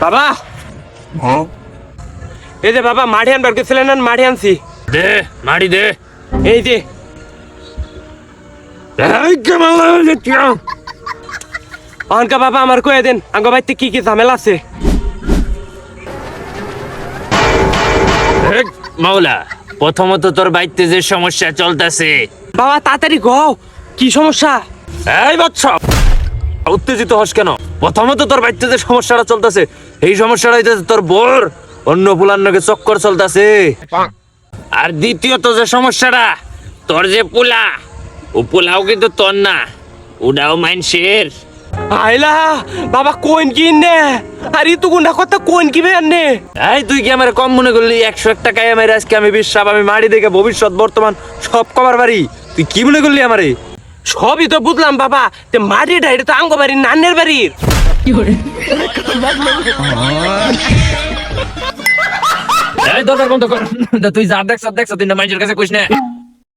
বাবা এই যে বাবা মাটি আনবার গেছিলেন না, মাটি আনছি। দে মাটি দে। এই যে অনকা বাবা আমার কয়ে দেন আঙ্গ বাড়িতে কি কি ঝামেলা আছে। মাওলা, প্রথমত তোর বাড়িতে যে সমস্যা চলতেছে। বাবা তাড়াতাড়ি গো, কি সমস্যা? এই বাচ্চা উত্তেজিত হস কেন? প্রথমত তোর বাড়িতে যে সমস্যাটা চলতেছে, এই সমস্যাটা হইতেছে তোর বোর অন্য পুলার নাকি চক্কর চলতেছে। আর দ্বিতীয়ত যে সমস্যাটা, তোর যে পোলা, ও পোলাও কিন্তু তোর না, ওটাও মাইনসের। আইলা বাবা কোন কি নে, আর ই তো গুন্ডা কথা কোন কি বেন নে। এই তুই কি আমার কম মনে করলি? 101 টাকায় আমার আজকে আমি বিশ্বাস, আমি মাড়ি দেখে ভবিষ্যৎ বর্তমান সব কবার পারি। তুই কি মনে করলি আমারে? সবই তো বুঝলাম বাবা, তে মাটিটা এটা তো আঙ্গ বাড়ির নান্নের বাড়ির। এই দরকার বন্ধ কর। তুই যা দেখছ তুই না মাইজের কাছে কইস না।